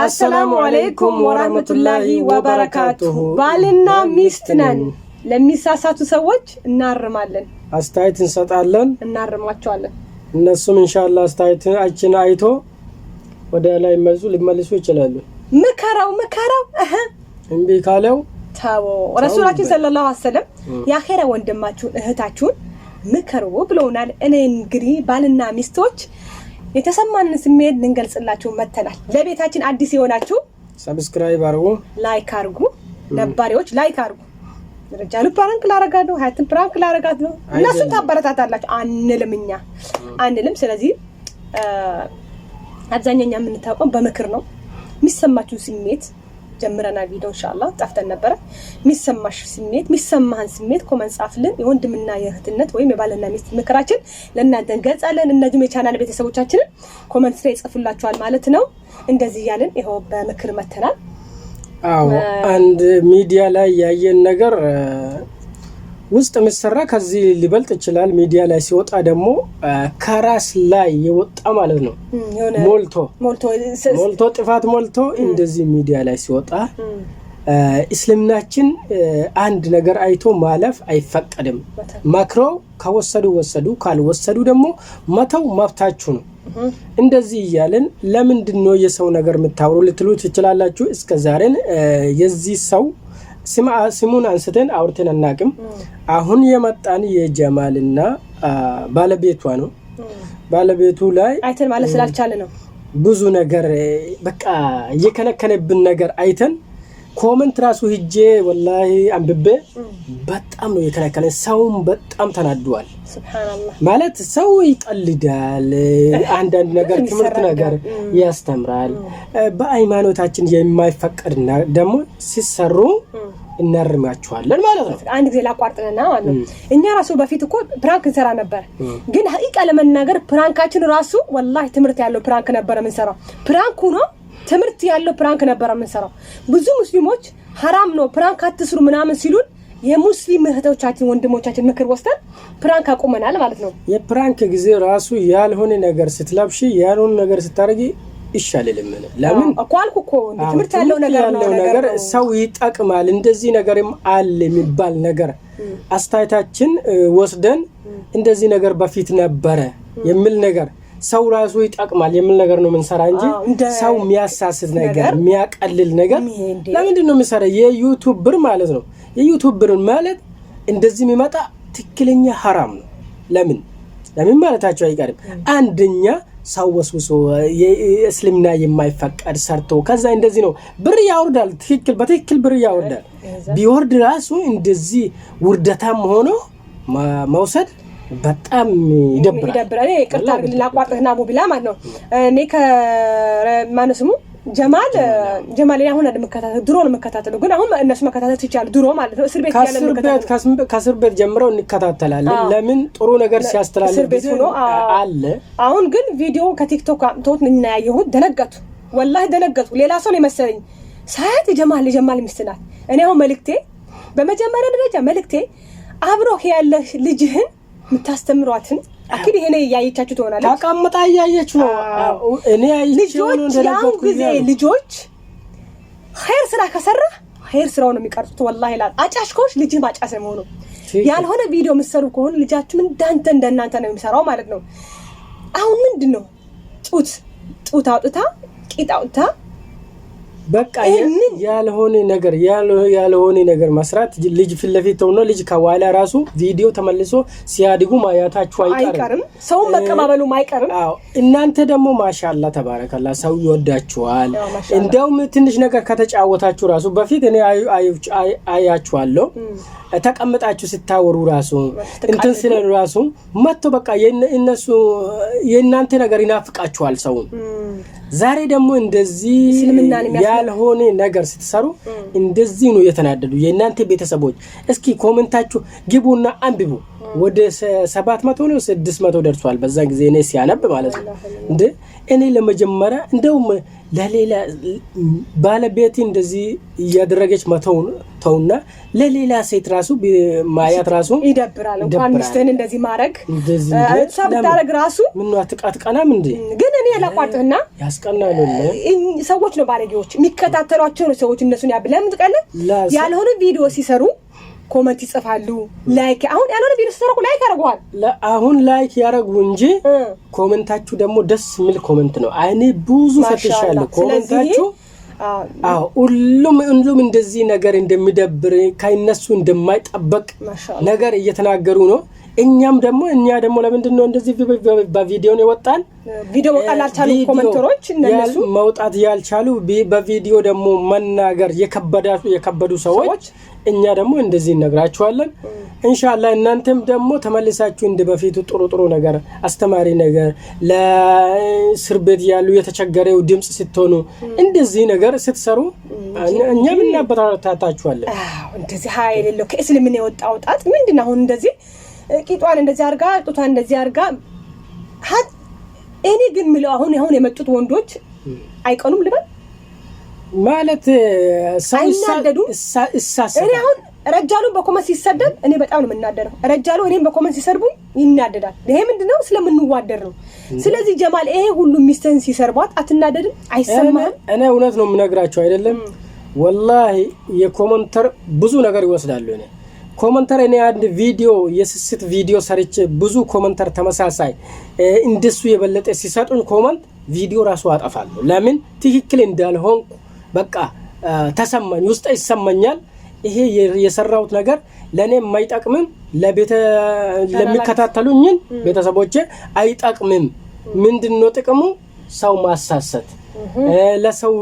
السلام عليكم ورحمة الله وبركاته. بالنا ميستنن ለሚሳሳቱ ሰዎች እናርማለን አስተያየት እንሰጣለን እናርማቸዋለን እነሱም ኢንሻአላህ አስተያየታችን አይቶ ወደ ላይ ሊመልሱ ይችላሉ ምከራው እንዴ ካለው ታው ረሱላችን ሰለላሁ ዐለይሂ ወሰለም ያኺራ ወንድማችሁን እህታችሁን ምከሩ ብለውናል እኔ እንግዲህ ባልና ሚስቶች የተሰማንን ስሜት እንገልጽላችሁ መተናል ለቤታችን አዲስ የሆናችሁ ሰብስክራይብ አርጉ ላይክ አርጉ ነባሪዎች ላይክ አርጉ ረጃሉ ፕራንክ ላረጋዱ ሀያትን ፕራንክ ላረጋዱ እነሱ ታበረታታላችሁ አንልም ስለዚህ አብዛኛኛ የምንታውቀው በመክር ነው ሚሰማችሁ ስሜት ጀምረና ቪዲዮ ኢንሻአላህ ጣፍተን ነበር ሚሰማህን ስሜት ኮሜንት ጻፍልን የወንድምና የእህትነት ወይም የባልና ሚስት ምክራችን ለእናንተ እንገልጻለን እነዚህም የቻናል ቤተሰቦቻችን ኮሜንት ላይ ጽፉላችኋል ማለት ነው እንደዚህ ያለን ይሄው በምክር መተናል አዎ አንድ ሚዲያ ላይ ያየን ነገር ውስጥ መስራ ከዚህ ሊበልጥ ይችላል ሚዲያ ላይ ሲወጣ ደግሞ ከራስ ላይ የወጣ ማለት ነው ሞልቶ ጥፋት ሞልቶ እንደዚህ ሚዲያ ላይ ሲወጣ እስልምናችን አንድ ነገር አይቶ ማለፍ አይፈቀድም ማክሮ ከወሰዱ ካልወሰዱ ደግሞ መተው መብታችሁ ነው እንደዚህ ይያለን ለምንድነው የሰው ነገር መታወሩ ልትሉት ይችላልላችሁ እስከ ዛሬን የዚህ ሰው ስሙን አንስተን አውርተን አናቅም አሁን የመጣን የጀማልና ባለቤቷ ነው ባለቤቱ ላይ አይተን ማለት ስላልቻለ ነው ብዙ ነገር በቃ የከነከነብን ነገር አይተን ኮሜንት ራሱ ሂጄ ወላሂ አንብቤ በጣም ነው የከነከነ ሰውም በጣም ተናዷል ሱብሃንአላህ ማለት ሰው ይቀልዳል አንዳንድ ነገር ትምህርት ነገር ያስተምራል በሃይማኖታችን የማይፈቀድ ደግሞ ሲሰሩ እናርማቸዋለን ማለት ነው አንድ ጊዜ ላቋርጥና ማለት ነው እኛ ራሱ በፊት እኮ ፕራንክ እንሰራ ነበር ግን ሀቂቃ ለመናገር ፕራንካችን ራሱ ወላሂ ትምህርት ያለው ፕራንክ ነበር የምንሰራው ፕራንኩ ነው ትምህርት ያለው ፕራንክ ነበር የምንሰራው ብዙ ሙስሊሞች حرام ነው ፕራንክ አትስሩ ምናምን ሲሉን የሙስሊም እህቶቻችን ወንድሞቻችን ምክር ወስተን ፕራንክ አቆመናል ማለት ነው የፕራንክ ጊዜ ራሱ ያልሆነ ነገር ስትለብሺ ያልሆነ ነገር ስታረጊ ይሻላልም ለምን አቋልኩ ትምህርት ያለው ነገር ሰው ይጣቅማል እንደዚህ ነገርም አለ የሚባል ነገር አስተያየታችን ወስደን እንደዚህ ነገር በፊት ነበር የሚል ነገር ሰው ራሱ ይጣቅማል የሚል ነገር ነው መንሰራ እንጂ ሰው የሚያሳስት ነገር የሚያቀልል ነገር ለምንድን ነው መንሰራ የዩቲዩብ ብር ማለት ነው የዩቲዩብ ብር ማለት እንደዚህ የሚመጣ ትክክለኛ حرام ነው ለምን ማለታቸው አይቀርም አንደኛ ሰው ወስውሶ የእስልምና የማይፈቀድ ሰርቶ ከዛ እንደዚህ ነው ብር ያወርዳል በትክክል ብር ያወርዳል ቢወርድ ራሱ እንደዚህ ውርደታም ሆኖ መውሰድ በጣም ይደብራል ይቅርታ ላቋርጥና አቡ ቢላ ማለት ነው እኔ ከማነስሙ ጀማል አሁን እንደምከታተል ድሮ ነው መከታተል ግን አሁን እነሱ መከታተል ይቻላል ድሮ ማለት ነው እስር ቤት ያለ መከታተል ከስር ቤት ጀምረው እንከታተላለን ለምን ጥሩ ነገር ሲያስተላልፍ አለ አሁን ግን ቪዲዮ ከቲክቶክ አምጥቶት ምን ያየሁት ደነገጡ ወላሂ ደነገጡ ሌላ ሰው ነው መሰለኝ ሳይት ጀማል ሚስትናት እኔ አሁን መልክቴ በመጀመሪያ ደረጃ መልክቴ አብሮ ያለ ልጅህን ምታስተምሯትን አኪድ ይሄኔ ያያያችሁ ትሆናለች ታቀምጣ ያያያች ነው እኔ ያያያችሁ ነው እንደለበት ልጆች ኸይር ስራ ከሰራ ኸይር ስራው ነው የሚቀርጡት ወላሂ ላ አጫሽኮሽ ልጅ ማጫስ ነው ሆኖ ያልሆነ ቪዲዮ መስሩ ከሆነ ልጃችሁ እንደናንተ ነው የሚሰራው ማለት ነው አሁን ምንድነው ጡት አውጥታ ቂጣውታ በቃ ያልሆነ ነገር መስራት ልጅ ፍለፊት ሆኖ ልጅ ከዋላ ራሱ ቪዲዮ ተመልሶ ሲያድጉ ማያታችሁ አይቀርም ሰው መቀማበሉ ማይቀርም አዎ እናንተ ደግሞ ማሻአላ ተባረከላ ሰው ይወዳችኋል እንደውም ትንሽ ነገር ከተጫወታችሁ ራሱ በፊት እኔ አያችኋለሁ ተቀምጣችሁ ስታወሩ ራሱ እንትን ስለሉ ራሱ መጥቶ በቃ የነሱ የናንተ ነገር ይናፍቃችኋል ሰው ዛሬ ደግሞ እንደዚህ ያልሆነ ነገር ስትሰሩ እንደዚህ ነው የተናደዱ የናንተ ቤተሰቦች እስኪ ኮሜንታችሁ ግቡና አንብቡ ወደ 700 ነው 600 ደርሷል በዛ ጊዜ እኔ ሲያነብ ማለት ነው እንዴ እኔ ለመጀመሪያ እንደውም ለሌላ ባለቤት እንደዚህ ያደረገች ተውና ለሌላ ሴት ራሱ ማያት ራሱ ይደብራል እንኳን ሚስትን እንደዚህ ማድረግ ሰብታረግ ራሱ ምን ነው አትቃጥቀናም እንዴ ግን እኔ ያላቋርጥና ያስቀናሉ ሰዎች ነው ባለጌዎች የሚከታተሏቸው ነው ሰዎች እነሱን ያብለም ተቀለ ያልሆነ ቪዲዮ ሲሰሩ ኮሜንት ይጽፋሉ ላይክ አሁን ያልሆነ ቪዲዮ ሲሰሩ ላይክ ያረጋዋል አሁን ላይክ ያረጉ እንጂ ኮሜንታችሁ ደግሞ ደስ የሚል ኮሜንት ነው አይኔ ብዙ ፈትሻለሁ ኮሜንታችሁ ሁሉም እንደዚህ ነገር እንደሚደብር ከነሱ እንደማይጠበቅ ነገር እየተናገሩ ነው እኛ ደግሞ ለምንድን ነው እንደዚህ በቪዲዮ ነው ወጣን ቪዲዮ ወጣል አልቻሉ ኮሜንተሮች እነሱ መውጣት ያልቻሉ በቪዲዮ ደግሞ መናገር የከበዱ ሰዎች እኛ ደግሞ እንደዚህ ነግራችኋለን ኢንሻአላህ እናንተም ደግሞ ተመልሳችሁ እንደበፊቱ ጥሩ ነገር አስተማሪ ነገር ለስርቤት ያሉ የተቸገረው ድምጽ ስትሆኑ እንደዚህ ነገር ስትሰሩ እኛ ምን እናበረታታችኋለን እንደዚህ ሃይሌለው ከእስልምና የወጣው ጣት ምንድነው አሁን እንደዚህ ቂጧን እንደዚህ አርጋ ጡቷን እንደዚህ አርጋ እኔ ግን ምለው አሁን የመጡት ወንዶች አይቀኑም ልበል ማለት ሳይናደዱ እኔ አሁን ረጃሉ በኮመንት ሲሰደብ እኔ በጣም ነው የምናደረው ረጃሉ እኔም በኮመንት ሲሰርቡኝ ይናደዳል ይሄ ምንድነው ስለምንዋደር ነው ስለዚህ ጀማል ይሄ ሁሉ ሚስተን ሲሰርባት አትናደድም አይሰማም እኔ እውነት ነው የምነግራቸው አይደለም ወላሂ የኮመንተር ብዙ ነገር ይወስዳሉ እኔ ኮመንተር እኔ አንድ ቪዲዮ የስስት ቪዲዮ ሰርቼ ብዙ ኮመንተር ተመሳሳይ እንደሱ የበለጠ ሲሰጡኝ ኮመንት ቪዲዮ ራሱ አጠፋለሁ ለምን ትክክል እንዳልሆን በቃ ተሰማኝ ውስጥ ይሰማኛል ይሄ የሰራውት ነገር ለኔ የማይጠቅምም ለሚከታተሉኝ ቤተሰቦቼ አይጠቅምም ምንድነው ጥቅሙ ሰው ማሳሰት ለሰው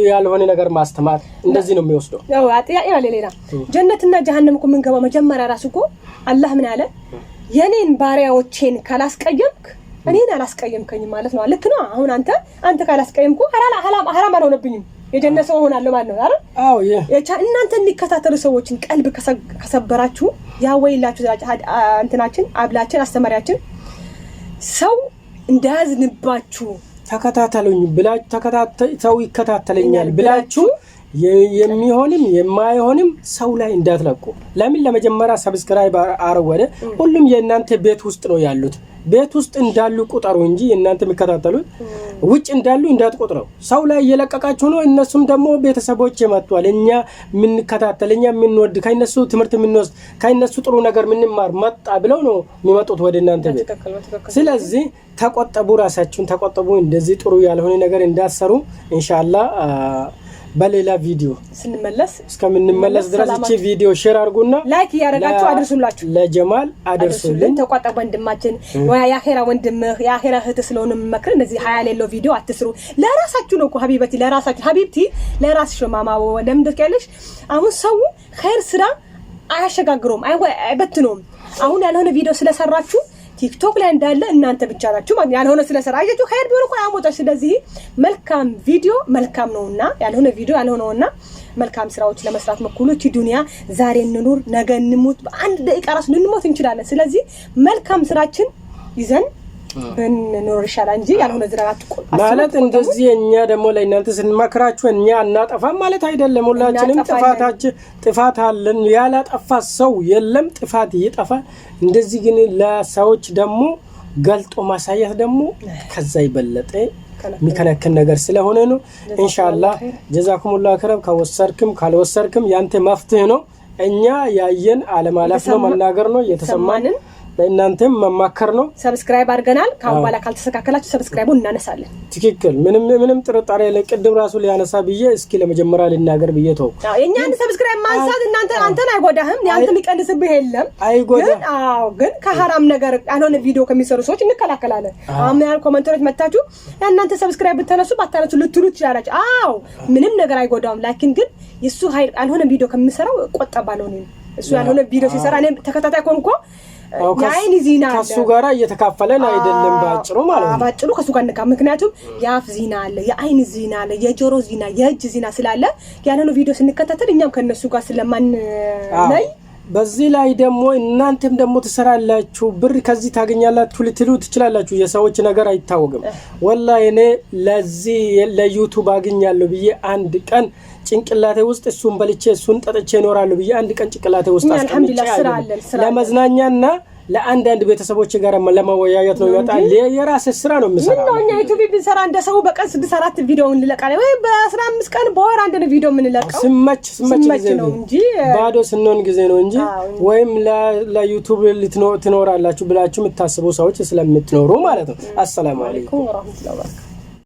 ያልሆነ ነገር ማስተማር እንደዚህ ነው የሚወስደው ያው አጥያቄ አለ ሌላ ጀነትና ጀሃነም እኮ ምንገባ መጀመሪያ ራሱ እኮ አላህ ምን አለ የኔን ባሪያዎችን ካላስቀየምክ እኔን አላስቀየምከኝ ማለት ነው ልክ ነው አሁን አንተ ካላስቀየምኩ ሐራም አልሆነብኝም የጀነት ሰው ሆናለሁ ማለት ነው አይደል አዎ እናንተ የሚከታተሉ ሰዎችን ቀልብ ከሰበራችሁ ያወይላችሁ እንትናችን አብላችን አስተማሪያችን ሰው እንዳያዝንባችሁ ተከታተሉኝ ብላችሁ ተከታተው ይከታተለኛል ብላችሁ የሚሆንም የማይሆንም ሰው ላይ እንዳትለቁ ለምን ለመጀመሪያ ሰብስክራይብ አረወደ ሁሉም የእናንተ ቤት ውስጥ ነው ያሉት ቤት ውስጥ እንዳሉ ቁጥሩ እንጂ እናንተ የሚከታተሉት ውጭ እንዳሉ እንዳትቆጥረው ሰው ላይ እየለቀቃችሁ ነው እነሱም ደግሞ ቤተሰቦች የመጣዋል እኛ ምን ከተተለኛ ምን ወድ ከነሱ ትምርት ምን ወስድ ከነሱ ጥሩ ነገር ምን ማር መጣ ብለው ነው የሚመጡት ወደ እናንተ ቤት ስለዚህ ተቆጠቡ ራሳችሁን ተቆጠቡ እንደዚህ ጥሩ ያልሆነ ነገር እንዳሰሩ ኢንሻአላህ በሌላ ቪዲዮ ስንመለስ እስከምንመለስ ድረስ እቺ ቪዲዮ ሼር አድርጉና ላይክ ያረጋችሁ አድርሱላችሁ ለጀማል አድርሱልን ተቋጣ ወንድማችን ወይ ያኺራ ወንድምህ ያኺራ እህት ስለሆነ መከረ እንደዚህ ሀያ ሌለው ቪዲዮ አትስሩ ለራሳችሁ ነው እኮ ሀቢበቲ ለራሳችሁ ሀቢብቲ ለራስሽ ማማው ለምን ደከለሽ አሁን ሰው ኸይር ስራ አያሸጋግሩም አይበትኑም አሁን ያልሆነ ቪዲዮ ስለሰራችሁ ቲክቶክ ላይ እንዳለ እናንተ ብቻ ናችሁ ማለት ያልሆነ ስለሰራ አያችሁ ኸይር ቢሆን እኮ ያሞጣሽ ስለዚህ መልካም ቪዲዮ መልካም ነውና ያልሆነ ቪዲዮ ያልሆነውና መልካም ስራዎች ለመስራት መኩሉ እቲ ዱንያ ዛሬ እንኑር ነገ እንሞት በአንድ ደቂቃ ራስ ልንሞት እንችላለን ስለዚህ መልካም ስራችን ይዘን በንኖር ይሻላል እንጂ ያልሆነ ዝራራት ማለት እንደዚህ እኛ ደግሞ ለእናንተ ስንመክራችሁ እኛ እናጠፋ ማለት አይደለም ሁላችንም ጥፋት አለን ያላጠፋ ሰው የለም ጥፋት ይጠፋ እንደዚህ ግን ለሰዎች ደግሞ ገልጦ ማሳየት ደግሞ ከዛ ይበለጠ ሚከነከን ነገር ስለሆነ ነው ኢንሻአላህ ጀዛኩሙላህ ከረብ ከወሰርክም ካልወሰርክም ያንተ መፍትሄ ነው እኛ ያየን አለማለፍ ነው መናገር ነው የተሰማንን ለእናንተም መማከር ነው ሰብስክራይብ አድርገናል ካውባላ ካልተስተካከላችሁ ሰብስክራይቡን እናነሳለን ትክክል ምንም ጥርጣሬ ለቅድም ራሱ ሊያነሳ ብዬ እስኪ ለመጀመሪያ ልናገር ብዬ ተው የኛን ሰብስክራይብ ማንሳት እናንተን አይጎዳህም ያንተ የሚቀንስብህ የለም ግን ከሐራም ነገር ያልሆነ ቪዲዮ ከሚሰሩ ሰዎች እንከላከላለን አሁን ኮሜንተሮች መጣችሁ እናንተ ሰብስክራይብ ብትነሱ ባታነሱ ልትሉት ይችላልአችሁ ምንም ነገር አይጎዳውም ላኪን ግን የሱ ኃይል ያልሆነ ቪዲዮ ከሚሰራው ቆጠባለው ነው እሱ ያልሆነ ቪዲዮ ሲሰራ እኔ ተከታታይ ኮንኮ ያይን ዚና ከሱ ጋራ እየተካፈለን አይደለም ባጭሩ ማለት ነው ባጭሩ ከሱ ጋር እንካ ምክንያቱም ያፍ ዚና አለ የአይን ዚና አለ የጆሮ ዚና የእጅ ዚና ስላለ ያንኑ ቪዲዮ ስንከታተል እኛም ከነሱ ጋር ስለማን ነይ በዚህ ላይ ደግሞ እናንተም ደግሞ ትሰራላችሁ ብር ከዚህ ታገኛላችሁ ልትሉ ትችላላችሁ የሰዎች ነገር አይታወቅም ወላሂ እኔ ለዚህ ለዩቲዩብ አገኛለሁ ብዬ አንድ ቀን ጭንቅላቴ ውስጥ እሱን በልቼ እሱን ጠጥቼ እኖራለሁ ብዬ አንድ ቀን ጭንቅላቴ ውስጥ አስቀምጬ ለመዝናኛና ለአንዳንድ ቤተሰቦች ጋር ለማወያየት ነው ይወጣል የራስ ስራ ነው የምሰራው ምን ነው እኛ ዩቲዩብ ብንሰራ እንደሰው በቀን 6-4 ቪዲዮ እንለቃለን ወይ በ15 ቀን በወር አንድ ቪዲዮ የምንለቀው ስመች ጊዜ ነው እንጂ ባዶ ስንሆን ጊዜ ነው እንጂ ወይም ለዩቲዩብ ትኖራላችሁ ብላችሁ የምታስቡ ሰዎች ስለምትኖሩ ማለት ነው። አሰላሙ አለይኩም ወራህመቱላሂ ወበረካቱ